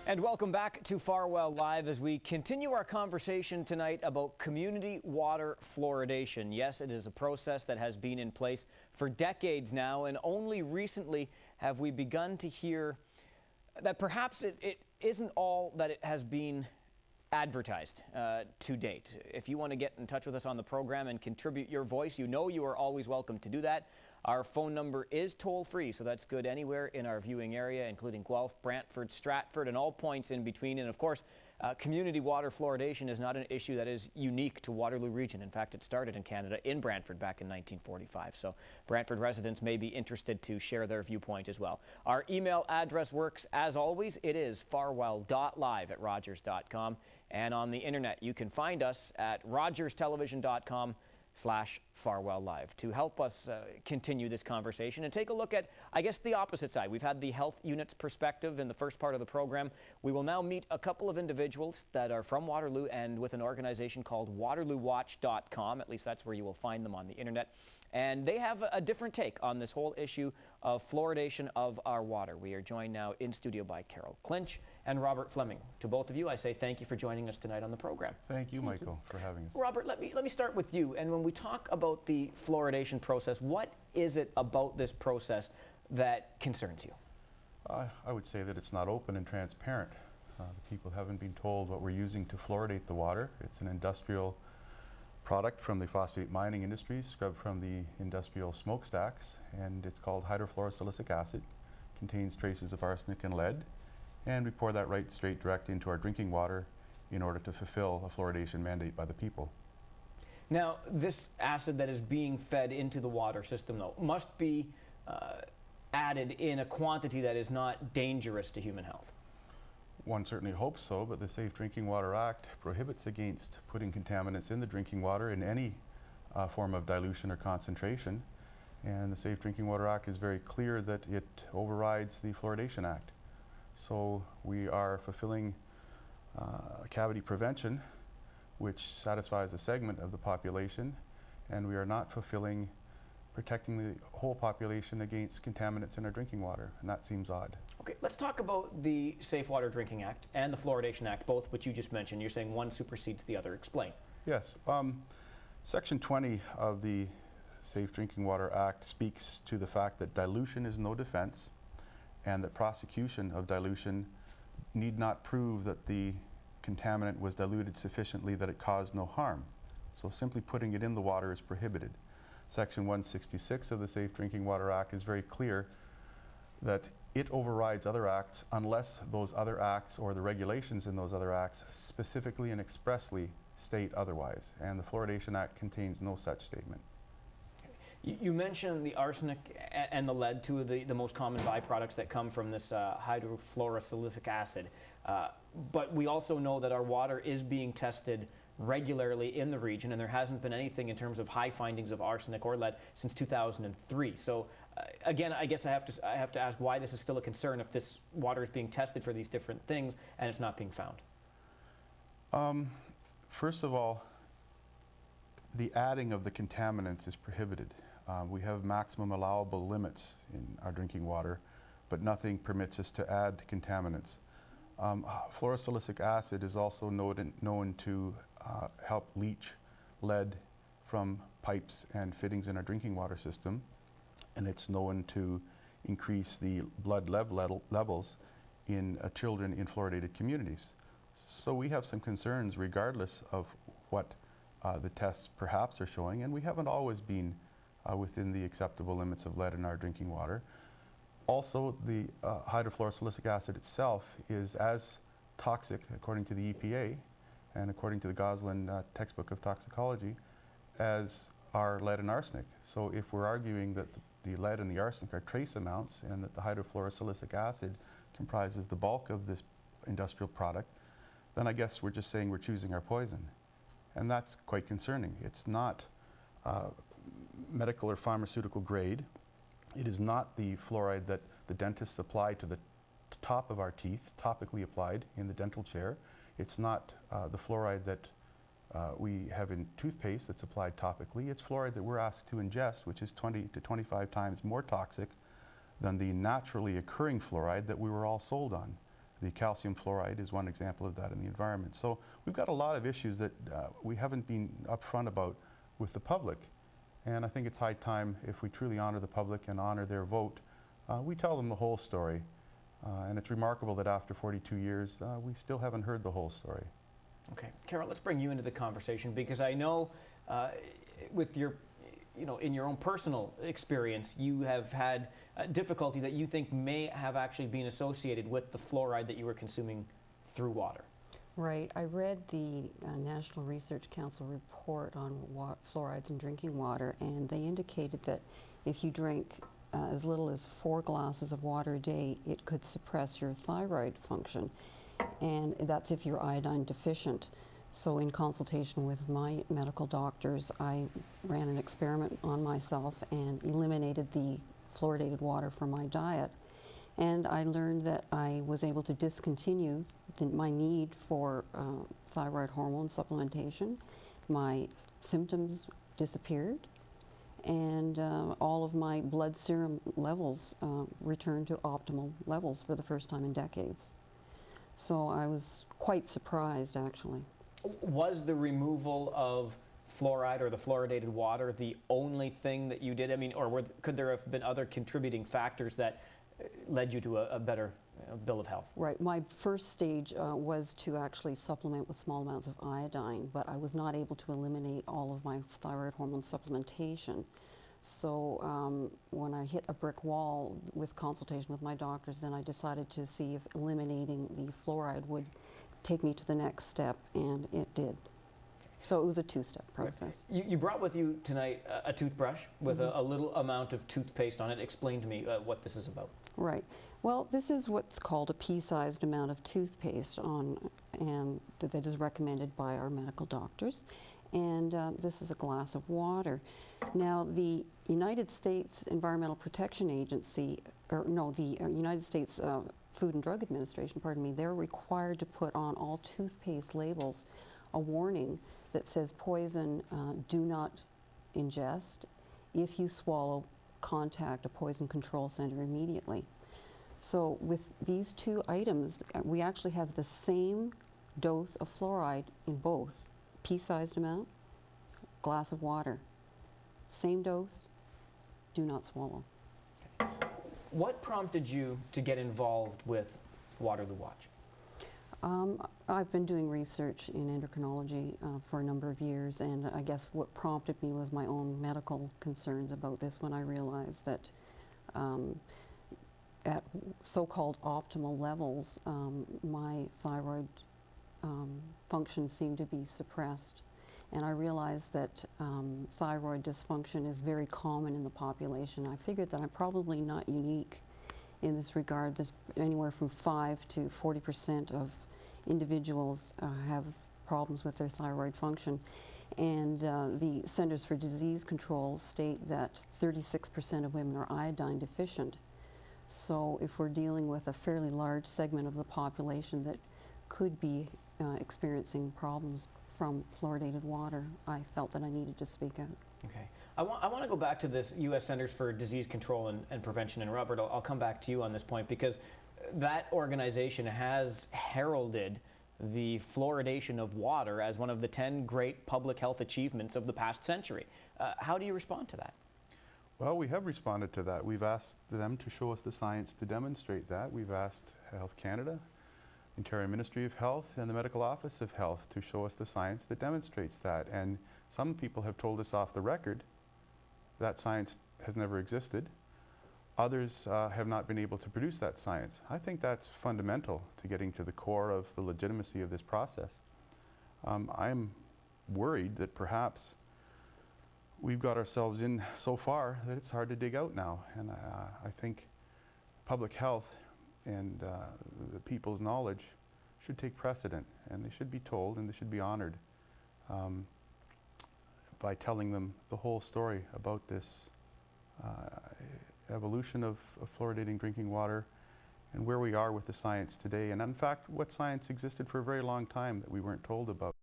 And welcome back to Farwell Live as we continue our conversation tonight about community water fluoridation. Yes, it is a process that has been in place for decades now, and only recently have we begun to hear that perhaps it isn't all that it has been advertised to date. If you want to get in touch with us on the program and contribute your voice, you know you are always welcome to do that. Our phone number is toll-free, so that's good anywhere in our viewing area, including Guelph, Brantford, Stratford, and all points in between. And of course, community water fluoridation is not an issue that is unique to Waterloo region. In fact, it started in Canada in Brantford back in 1945. So Brantford residents may be interested to share their viewpoint as well. Our email address works as always. It is farwell.live@rogers.com. And on the internet, you can find us at rogerstelevision.com/Farwell Live to help us continue this conversation and take a look at, I guess, the opposite side. We've had the health unit's perspective in the first part of the program. We will now meet a couple of individuals that are from Waterloo and with an organization called WaterlooWatch.com. At least that's where you will find them on the internet. And they have a different take on this whole issue of fluoridation of our water. We are joined now in studio by Carol Clinch and Robert Fleming. To both of you, I say thank you for joining us tonight on the program. Thank you, Michael, for having us. Robert, let me start with you. And when we talk about the fluoridation process, what is it about this process that concerns you? I would say that it's not open and transparent. The people haven't been told what we're using to fluoridate the water. It's an industrial product from the phosphate mining industry, scrubbed from the industrial smokestacks, and it's called hydrofluorosilicic acid. Contains traces of arsenic and lead, and we pour that right straight direct into our drinking water in order to fulfill a fluoridation mandate by the people. Now, this acid that is being fed into the water system, though, must be added in a quantity that is not dangerous to human health. One certainly hopes so, but the Safe Drinking Water Act prohibits against putting contaminants in the drinking water in any form of dilution or concentration. And the Safe Drinking Water Act is very clear that it overrides the Fluoridation Act. So we are fulfilling cavity prevention, which satisfies a segment of the population, and we are not fulfilling protecting the whole population against contaminants in our drinking water, and that seems odd. Okay, let's talk about the Safe Water Drinking Act and the Fluoridation Act, both which you just mentioned. You're saying one supersedes the other. Explain. Yes. Section 20 of the Safe Drinking Water Act speaks to the fact that dilution is no defense, and that prosecution of dilution need not prove that the contaminant was diluted sufficiently that it caused no harm. So simply putting it in the water is prohibited. Section 166 of the Safe Drinking Water Act is very clear that it overrides other acts unless those other acts or the regulations in those other acts specifically and expressly state otherwise. And the Fluoridation Act contains no such statement. You mentioned the arsenic and the lead, two of the most common byproducts that come from this hydrofluorosilicic acid. But we also know that our water is being tested regularly in the region, and there hasn't been anything in terms of high findings of arsenic or lead since 2003. So again, I guess I have to ask why this is still a concern if this water is being tested for these different things and it's not being found. First of all, the adding of the contaminants is prohibited. We have maximum allowable limits in our drinking water, but nothing permits us to add contaminants. Fluorosilicic acid is also known to help leach lead from pipes and fittings in our drinking water system, and it's known to increase the blood levels in children in fluoridated communities. So we have some concerns regardless of what the tests perhaps are showing, and we haven't always been within the acceptable limits of lead in our drinking water. Also, the hydrofluorosilicic acid itself is as toxic, according to the EPA and according to the Goslin textbook of toxicology, as are lead and arsenic. So if we're arguing that the lead and the arsenic are trace amounts and that the hydrofluorosilicic acid comprises the bulk of this industrial product, then I guess we're just saying we're choosing our poison. And that's quite concerning. It's not medical or pharmaceutical grade. It is not the fluoride that the dentists apply to the top of our teeth, topically applied in the dental chair. It's not the fluoride that we have in toothpaste that's applied topically. It's fluoride that we're asked to ingest, which is 20 to 25 times more toxic than the naturally occurring fluoride that we were all sold on. The calcium fluoride is one example of that in the environment. So we've got a lot of issues that we haven't been upfront about with the public. And I think it's high time, if we truly honor the public and honor their vote, we tell them the whole story. And it's remarkable that after 42 years, we still haven't heard the whole story. Okay, Carol, let's bring you into the conversation, because I know with your, in your own personal experience, you have had difficulty that you think may have actually been associated with the fluoride that you were consuming through water. Right. I read the National Research Council report on fluorides in drinking water, and they indicated that if you drink as little as 4 glasses of water a day, it could suppress your thyroid function, and that's if you're iodine deficient. So in consultation with my medical doctors, I ran an experiment on myself and eliminated the fluoridated water from my diet. And I learned that I was able to discontinue my need for thyroid hormone supplementation. My symptoms disappeared, and all of my blood serum levels returned to optimal levels for the first time in decades. So I was quite surprised, actually. Was the removal of fluoride or the fluoridated water the only thing that you did? I mean, or could there have been other contributing factors that led you to a better bill of health? Right. My first stage was to actually supplement with small amounts of iodine, but I was not able to eliminate all of my thyroid hormone supplementation. So when I hit a brick wall with consultation with my doctors, then I decided to see if eliminating the fluoride would take me to the next step, and it did. So it was a 2-step process. You brought with you tonight a toothbrush with a little amount of toothpaste on it. Explain to me what this is about. Right. Well, this is what's called a pea-sized amount of toothpaste and that is recommended by our medical doctors. And this is a glass of water. Now, the United States Environmental Protection Agency, or no, the United States Food and Drug Administration, pardon me, they're required to put on all toothpaste labels a warning that says poison, do not ingest. If you swallow, contact a poison control center immediately. So with these 2 items, we actually have the same dose of fluoride in both. Pea-sized amount, glass of water. Same dose, do not swallow. Okay. What prompted you to get involved with Waterloo Watch? I've been doing research in endocrinology for a number of years, and I guess what prompted me was my own medical concerns about this when I realized that at so-called optimal levels, my thyroid function seemed to be suppressed. And I realized that thyroid dysfunction is very common in the population. I figured that I'm probably not unique in this regard. There's anywhere from 5 to 40% of individuals have problems with their thyroid function. And the Centers for Disease Control state that 36% of women are iodine deficient. So if we're dealing with a fairly large segment of the population that could be experiencing problems from fluoridated water, I felt that I needed to speak out. Okay. I want to go back to this U.S. Centers for Disease Control and Prevention, and Robert, I'll come back to you on this point, because that organization has heralded the fluoridation of water as one of the 10 great public health achievements of the past century. How do you respond to that? Well, we have responded to that. We've asked them to show us the science to demonstrate that. We've asked Health Canada, Ontario Ministry of Health, and the Medical Office of Health to show us the science that demonstrates that. And some people have told us off the record that science has never existed. Others have not been able to produce that science. I think that's fundamental to getting to the core of the legitimacy of this process. I'm worried that perhaps we've got ourselves in so far that it's hard to dig out now. And I think public health and the people's knowledge should take precedent, and they should be told and they should be honored by telling them the whole story about this evolution of fluoridating drinking water and where we are with the science today, and in fact what science existed for a very long time that we weren't told about.